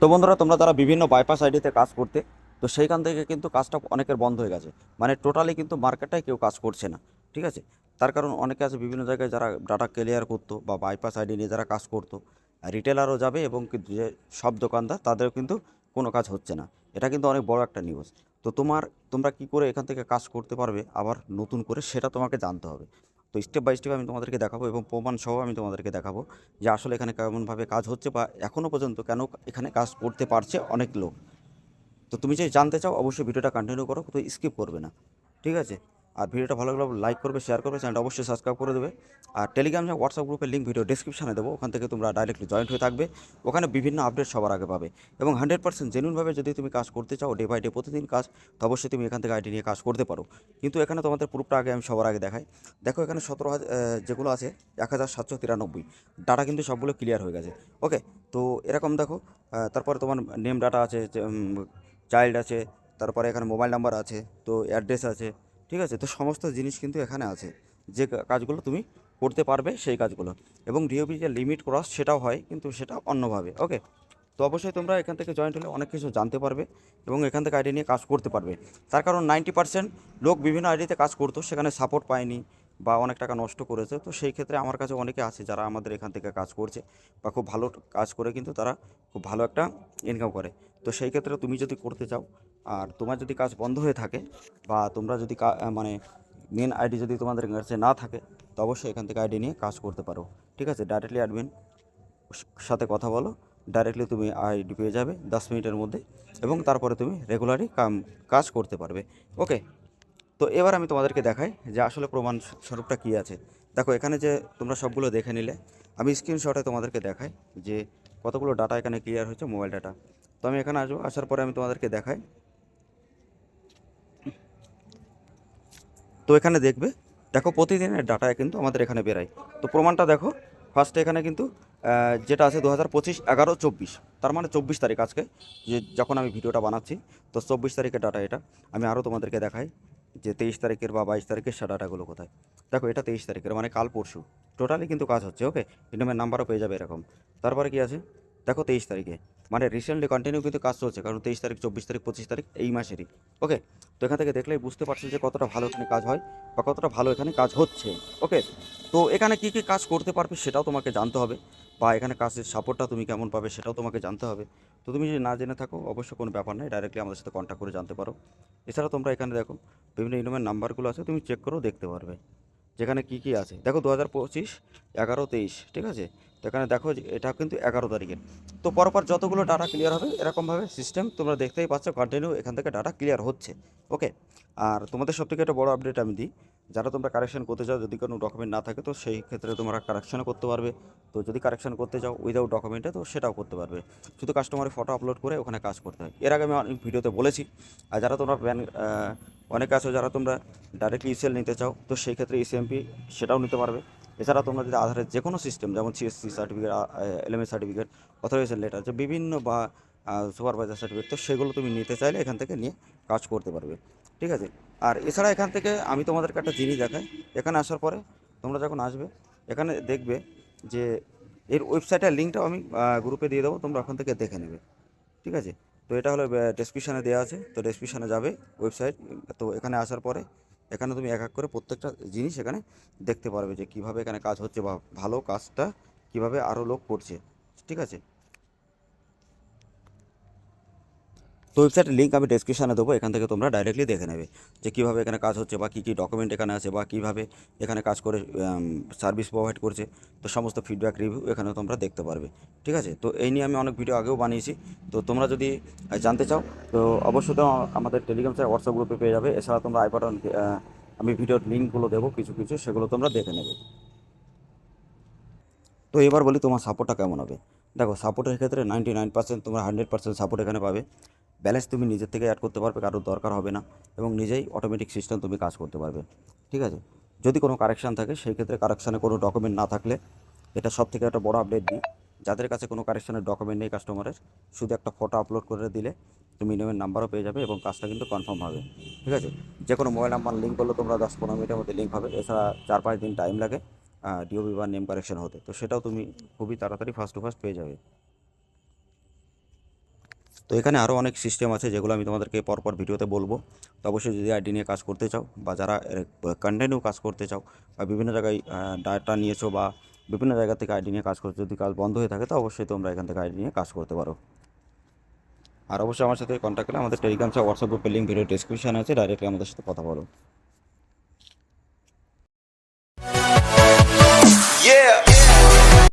তো বন্ধুরা, তোমরা যারা বিভিন্ন বাইপাস আইডিতে কাজ করতে, তো সেইখান থেকে কিন্তু কাজটা অনেকের বন্ধ হয়ে গেছে। মানে টোটালি কিন্তু মার্কেটটাই কেউ কাজ করছে না। ঠিক আছে। তার কারণ অনেকে আছে বিভিন্ন জায়গায় যারা ডাটা ক্লিয়ার করতো বা বাইপাস আইডি নিয়ে যারা কাজ করতো, রিটেলারও যাবে এবং কিন্তু যে সব দোকানদার তাদেরও কিন্তু কোনো কাজ হচ্ছে না। এটা কিন্তু অনেক বড় একটা নিউজ। তো তোমরা কি করে এখান থেকে কাজ করতে পারবে আবার নতুন করে, সেটা তোমাকে জানতে হবে। তো স্টেপ বাই স্টেপ আমি তোমাদেরকে দেখাবো এবং প্রমাণ সহ আমি তোমাদেরকে দেখাবো যে আসলে এখানে কেমনভাবে কাজ হচ্ছে বা এখনও পর্যন্ত কেন এখানে কাজ করতে পারছে অনেক লোক। তো তুমি যদি জানতে চাও অবশ্যই ভিডিওটা কন্টিনিউ করো, তো স্কিপ করবে না। ঠিক আছে। আর ভিডিওটা ভালো লাগলে লাইক করবে, শেয়ার করবে, চ্যানেলটা অবশ্যই সাবস্ক্রাইব করে দেবে। আর টেলিগ্রাম বা হোয়াটসঅ্যাপ গ্রুপের লিঙ্ক ভিডিও ডিসক্রিপশনে দেবো, ওখান থেকে তোমরা ডাইরেক্টলি জয়েন্ট হয়ে থাকবে। ওখানে বিভিন্ন আপডেট সবার আগে পাবে এবং 100% জেনুইনভাবে যদি তুমি কাজ করতে চাও, ডে বাই ডে প্রতিদিন কাজ, তো অবশ্যই তুমি এখান থেকে আইডি নিয়ে কাজ করতে পারো। কিন্তু এখানে তোমাদের প্রুফটা আগে আমি সবার আগে দেখাই। দেখো এখানে 17,000 যেগুলো আছে, 1,793 ডাটা কিন্তু সবগুলো ক্লিয়ার হয়ে গেছে। ওকে। তো এরকম দেখো, তারপরে তোমার নেম ডাটা আছে, চাইল্ড আছে, তারপরে এখানে মোবাইল নাম্বার আছে, তো অ্যাড্রেস আছে। ঠিক আছে। তো সমস্ত জিনিস কিন্তু এখানে আছে, যে কাজগুলো তুমি করতে পারবে সেই কাজগুলো। এবং ডিওপি যে লিমিট ক্রস সেটাও হয়, কিন্তু সেটা অন্যভাবে। ওকে। তো অবশ্যই তোমরা এখান থেকে জয়েন্ট হলে অনেক কিছু জানতে পারবে এবং এখান থেকে আইডি নিয়ে কাজ করতে পারবে। তার কারণ 90% লোক বিভিন্ন আইডিতে কাজ করতো, সেখানে সাপোর্ট পায়নি বা অনেক টাকা নষ্ট করেছে। তো সেই ক্ষেত্রে আমার কাছে অনেকে আছে যারা আমাদের এখান থেকে কাজ করছে বা খুব ভালো কাজ করে কিন্তু তারা খুব ভালো একটা ইনকাম করে। তো সেই ক্ষেত্রে তুমি যদি করতে চাও আর তোমার যদি কাজ বন্ধ হয়ে থাকে বা তোমরা যদি মানে মেন আইডি যদি তোমাদের কাছে না থাকে, তো অবশ্যই এখান থেকে আইডি নিয়ে কাজ করতে পারো। ঠিক আছে। ডাইরেক্টলি অ্যাডমিন সাথে কথা বলো, ডাইরেক্টলি তুমি আইডি পেয়ে যাবে 10 মিনিটের মধ্যে এবং তারপরে তুমি রেগুলারই কাজ করতে পারবে। ওকে। তো এবার আমি তোমাদেরকে দেখাই যে আসলে প্রমাণ স্বরূপটা কী আছে। দেখো এখানে যে তোমরা সবগুলো দেখে নিলে, আমি স্ক্রিনশটে তোমাদেরকে দেখাই যে কতগুলো ডাটা এখানে ক্লিয়ার হয়েছে, মোবাইল ডাটা। তো আমি এখানে আসবো, আসার পরে আমি তোমাদেরকে দেখাই। তো এখানে দেখবে, দেখো প্রতিদিনের ডাটা কিন্তু আমাদের এখানে বেরায়। তো প্রমাণটা দেখো, ফার্স্টে এখানে কিন্তু যেটা আছে 2025/11/24, তার মানে 24 তারিখ আজকে, যে যখন আমি ভিডিওটা বানাচ্ছি। তো 24 তারিখের ডাটা এটা। আমি আরও তোমাদেরকে দেখাই যে 23 তারিখের বা 22 তারিখের সে ডাটাগুলো কোথায়। দেখো এটা 23 তারিখের, মানে কাল পরশু টোটালি কিন্তু কাজ হচ্ছে। ওকে। ইনমের নাম্বারও পেয়ে যাবে এরকম। তারপরে কি আছে, দেখো 23 তারিখে, মানে রিসেন্টলি কন্টিনিউ কিন্তু কাজ চলছে, কারণ 23 তারিখ, 24 তারিখ, 25 তারিখ এই মাসেরই। ওকে। তো এখান থেকে দেখলেই বুঝতে পারছেন যে কতটা ভালো এখানে কাজ হয় বা কতটা ভালো এখানে কাজ হচ্ছে। ওকে। তো এখানে কী কী কাজ করতে পারবে সেটাও তোমাকে জানতে হবে, বা এখানে কাজের সাপোর্টটা তুমি কেমন পাবে সেটাও তোমাকে জানতে হবে। তো তুমি যদি না জেনে থাকো অবশ্য কোনো ব্যাপার নয়, ডাইরেক্টলি আমাদের সাথে কন্ট্যাক্ট করে জানতে পারো। এছাড়া তোমরা এখানে দেখো বিভিন্ন ইনমের নাম্বারগুলো আছে, তুমি চেক করেও দেখতে পারবে যেখানে কী কী আছে। দেখো 2025/11/23, ঠিক আছে। তো এখানে দেখো যে এটা কিন্তু 11 তারিখের। তো পরপর যতগুলো ডাটা ক্লিয়ার হবে এরকমভাবে সিস্টেম তোমরা দেখতেই পাচ্ছ, কন্টিনিউ এখান থেকে ডাটা ক্লিয়ার হচ্ছে। ওকে। আর তোমাদের সবথেকে একটা বড় আপডেট আমি দিই, যারা তোমরা কারেকশন করতে চাও, যদি কোনো ডকুমেন্ট না থাকে তো সেই ক্ষেত্রে তোমরা কারেকশনও করতে পারবে। তো যদি কারেকশন করতে চাও উইদাউট ডকুমেন্টে, তো সেটাও করতে পারবে। শুধু কাস্টমারের ফটো আপলোড করে ওখানে কাজ করতে হয়, এর আগে আমি অনেক ভিডিওতে বলেছি। আর যারা তোমরা অনেকে আছো যারা তোমরা ডাইরেক্টলি ইসেল নিতে চাও, তো সেই ক্ষেত্রে ইসিএমপি সেটাও নিতে পারবে। এছাড়া তোমরা যদি আধারের যে কোনো সিস্টেম, যেমন CSC certificate, LMS certificate, authorisation letter, যে বিভিন্ন বা সুপারভাইজার সার্টিফিকেট, তো সেগুলো তুমি নিতে চাইলে এখান থেকে নিয়ে কাজ করতে পারবে। ঠিক আছে। আর এছাড়া এখান থেকে আমি তোমাদেরকে একটা জিনিস দেখাই। এখানে আসার পরে তোমরা যখন আসবে, এখানে দেখবে যে এর ওয়েবসাইটের লিঙ্কটাও আমি গ্রুপে দিয়ে দেবো, তোমরা ওখান থেকে দেখে নেবে। ঠিক আছে। তো এটা হলো ডেসক্রিপশানে দেওয়া আছে, তো ডেসক্রিপশানে যাবে ওয়েবসাইট। তো এখানে আসার পরে এখানে তুমি এক এক করে প্রত্যেকটা জিনিস এখানে দেখতে পারবে যে কীভাবে এখানে কাজ হচ্ছে বা ভালো কাজটা কীভাবে আরও লোক করছে। ঠিক আছে। তো ওয়েবসাইটের লিঙ্ক আমি ডেসক্রিপশানে দেবো, এখান থেকে তোমরা ডাইরেক্টলি দেখে নেবে যে কীভাবে এখানে কাজ হচ্ছে বা কী কী ডকুমেন্ট এখানে আছে বা কীভাবে এখানে কাজ করে সার্ভিস প্রোভাইড করছে। তো সমস্ত ফিডব্যাক রিভিউ এখানে তোমরা দেখতে পারবে। ঠিক আছে। তো এই নিয়ে আমি অনেক ভিডিও আগেও বানিয়েছি। তো তোমরা যদি জানতে চাও তো অবশ্যই তো আমাদের টেলিগ্রাম স্যার হোয়াটসঅ্যাপ গ্রুপে পেয়ে যাবে। এছাড়া তোমরা আই বাটন, আমি ভিডিওর লিঙ্কগুলো দেবো কিছু কিছু, সেগুলো তোমরা দেখে নেবে। তো এবার বলি তোমার সাপোর্টটা কেমন হবে। দেখো সাপোর্টের ক্ষেত্রে 99% তোমরা 100% সাপোর্ট এখানে পাবে। ব্যালেন্স তুমি নিজের থেকে অ্যাড করতে পারবে, কারোর দরকার হবে না, এবং নিজেই অটোমেটিক সিস্টেম তুমি কাজ করতে পারবে। ঠিক আছে। যদি কোনো কারেকশান থাকে সেই ক্ষেত্রে কারেকশানে কোনো ডকুমেন্ট না থাকলে, এটা সব থেকে একটা বড় আপডেট দিই, যাদের কাছে কোনো কারেকশানের ডকুমেন্ট নেই কাস্টমারের, শুধু একটা ফটো আপলোড করে দিলে তুমি ইমেল নাম্বারও পেয়ে যাবে এবং কাজটা কিন্তু কনফার্ম হবে। ঠিক আছে। যে কোনো মোবাইল নাম্বার লিঙ্ক করলে তোমরা 10-15 মিনিটের মধ্যে লিঙ্ক হবে। এছাড়া 4-5 দিন টাইম লাগে ডিওবি বা নেম কারেকশন হতে, তো সেটাও তুমি খুবই তাড়াতাড়ি ফার্স্ট টু ফার্স্ট পেয়ে যাবে। এখানে আরও অনেক সিস্টেম আছে যেগুলো আমি তোমাদেরকে পরপর ভিডিওতে বলবো। তো অবশ্যই যদি আইডি নিয়ে কাজ করতে চাও বা যারা কন্টিনিউ কাজ করতে চাও বা বিভিন্ন জায়গায় ডাটা নিয়েছো বা বিভিন্ন জায়গা থেকে আইডি নিয়ে কাজ করছো, যদি কাজ বন্ধ হয়ে থাকে তো অবশ্যই তোমরা এখান থেকে আইডি নিয়ে কাজ করতে পারো। আর অবশ্যই আমার সাথে কন্ট্যাক্ট করলে আমাদের টেলিগ্রাম বা হোয়াটসঅ্যাপ গ্রুপের লিঙ্ক ভিডিও ডিসক্রিপশন আছে, ডাইরেক্টলি আমাদের সাথে কথা বলো। Yeah.